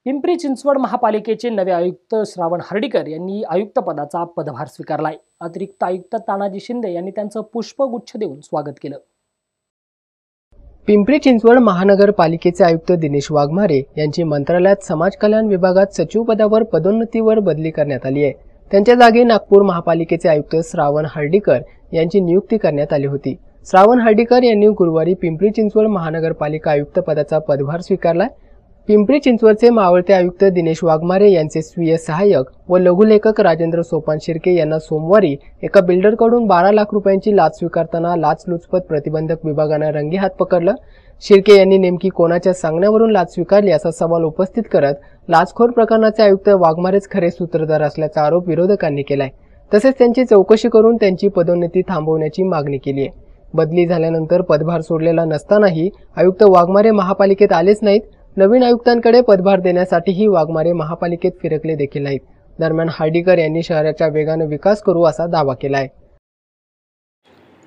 पिंपरी चिंचवड महापालिकेचे नवे आयुक्त श्रावण हर्डीकर यांनी आयुक्तपदाचा पदभार स्वीकारलाय। अतिरिक्त आयुक्त तानाजी शिंदे यांनी त्यांचं पुष्पगुच्छ देऊन स्वागत केलं। पिंपरी चिंचवड महानगरपालिकेचे आयुक्त दिनेश वाघमारे यांची मंत्रालयात समाज कल्याण विभागात सचिव पदावर पदोन्नतीवर बदली करण्यात आली आहे। त्यांच्या जागी नागपूर महापालिकेचे आयुक्त श्रावण हर्डीकर यांची नियुक्ती करण्यात आली होती। श्रावण हर्डीकर यांनी गुरुवारी पिंपरी चिंचवड महानगरपालिका आयुक्त पदाचा पदभार स्वीकारला। पिंपरी चिंचवडचे मावळते आयुक्त दिनेश वाघमारे यांचे स्वीय सहाय्यक व लघुलेखक राजेंद्र सोपान शिर्के यांना सोमवारी एका बिल्डरकडून 12 लाख रुपयांची लाच स्वीकारताना लाचलुचपत प्रतिबंधक विभागाने रंगेहात पकडलं। शिर्के यांनी नेमकी कोणाच्या सांगण्यावरून लाच स्वीकारली असा सवाल उपस्थित करत लाचखोर प्रकरणाचे आयुक्त वाघमारेच खरे सूत्रधार असल्याचा आरोप विरोधकांनी केलाय। तसेच त्यांची चौकशी करून त्यांची पदोन्नती थांबवण्याची मागणी केली आहे। बदली झाल्यानंतर पदभार सोडलेला नसतानाही आयुक्त वाघमारे महापालिकेत आलेच नाहीत। नवीन आयुक्तांकडे पदभार देण्यासाठीही वाघमारे महापालिकेत फिरकले देखील नाहीत। दरम्यान हर्डीकर यांनी शहराचा वेगाने विकास करू असा दावा केलाय।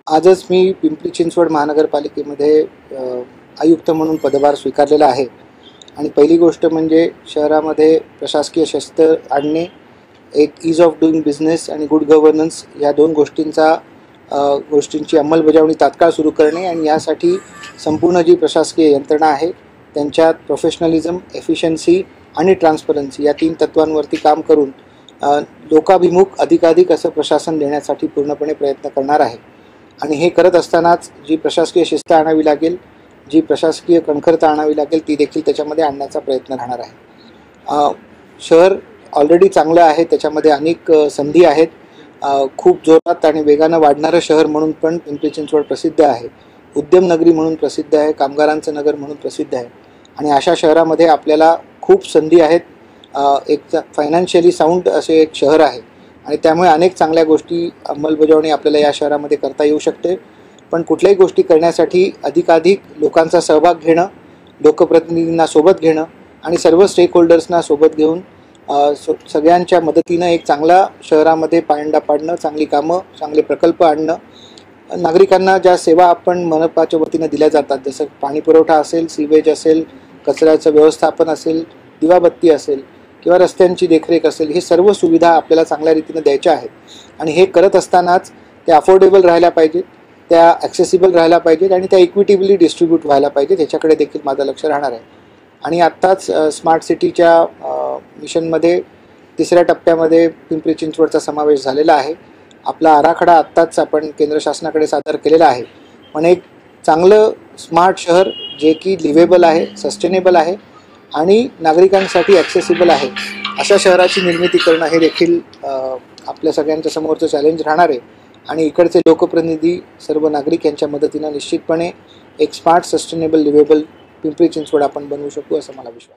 आजच मी पिंपरी चिंचवड महानगरपालिकेमध्ये आयुक्त म्हणून पदभार स्वीकारलेला आहे आणि पहिली गोष्ट म्हणजे शहरामध्ये प्रशासकीय शिस्त आणणे, एक ईज ऑफ डुईंग बिझनेस आणि गुड गव्हर्नन्स या दोन गोष्टींची अंमलबजावणी तात्काळ सुरू करणे आणि यासाठी संपूर्ण जी प्रशासकीय यंत्रणा आहे त्यांच्यात प्रोफेशनलिझम, एफिशियन्सी आणि ट्रान्सपरन्सी या 3 तत्वांवरती काम करून लोकाभिमुख अधिकाधिक असं प्रशासन देण्यासाठी पूर्णपणे प्रयत्न करणार आहे। आणि हे करत असतानाच जी प्रशासकीय शिस्त आणावी लागेल, जी प्रशासकीय कणखरता आणावी लागेल ती देखील त्याच्यामध्ये आणण्याचा प्रयत्न राहणार आहे। शहर ऑलरेडी चांगलं आहे, त्याच्यामध्ये अनेक संधी आहेत। खूप जोरात आणि वेगानं वाढणारं शहर म्हणून पण पिंपरी चिंचवड प्रसिद्ध आहे, उद्यम नगरी म्हणून प्रसिद्ध आहे, कामगारांचं नगर म्हणून प्रसिद्ध आहे आणि अशा शहरामध्ये आपल्याला खूप संधी आहेत। एक फायनान्शियली साऊंड असे एक शहर आहे आणि त्यामुळे अनेक चांगल्या गोष्टी अंमलबजावणी आपल्याला या शहरामध्ये करता येऊ शकते। पण कुठल्याही गोष्टी करण्यासाठी अधिकाधिक लोकांचा सहभाग घेणं, लोकप्रतिनिधींना सोबत घेणं आणि सर्व स्टेक होल्डर्सना सोबत घेऊन सगळ्यांच्या मदतीनं एक चांगला शहरामध्ये पायंडा पाडणं, चांगली कामं, चांगले प्रकल्प आणणं, नागरिकांना ज्या सेवा आपण मनपाच्या वतीनं दिल्या जातात, जसं पाणी पुरवठा असेल, सीवेज असेल, कचऱ्याचं व्यवस्थापन असेल, दिवाबत्ती असेल किंवा रस्त्यांची देखरेख असेल, हे सर्व सुविधा आपल्याला चांगल्या रीतीनं द्यायच्या आहेत आणि हे करत असतानाच त्या अफोर्डेबल राहायला पाहिजेत, त्या ॲक्सेसिबल राहायला पाहिजेत आणि त्या इक्विटेबली डिस्ट्रीब्यूट व्हायला पाहिजेत, ह्याच्याकडे देखील माझं लक्ष राहणार आहे। आणि आत्ताच स्मार्ट सिटीच्या मिशनमध्ये 3ऱ्या टप्प्यामध्ये पिंपरी चिंचवडचा समावेश झालेला आहे। आपला आराखडा आत्ताच आपण केंद्र शासनाकडे सादर केलेला आहे। पण एक चांगलं स्मार्ट शहर जे की लिव्हेबल आहे, सस्टेनेबल आहे आणि नागरिकांसाठी ॲक्सेसिबल आहे, अशा शहराची निर्मिती करणं हे देखील आपल्या सगळ्यांच्या समोरचं चॅलेंज राहणार आहे आणि इकडचे लोकप्रतिनिधी, सर्व नागरिक यांच्या मदतीनं निश्चितपणे एक स्मार्ट, सस्टेनेबल, लिव्हेबल पिंपरी चिंचवड आपण बनवू शकू असं मला विश्वास आहे।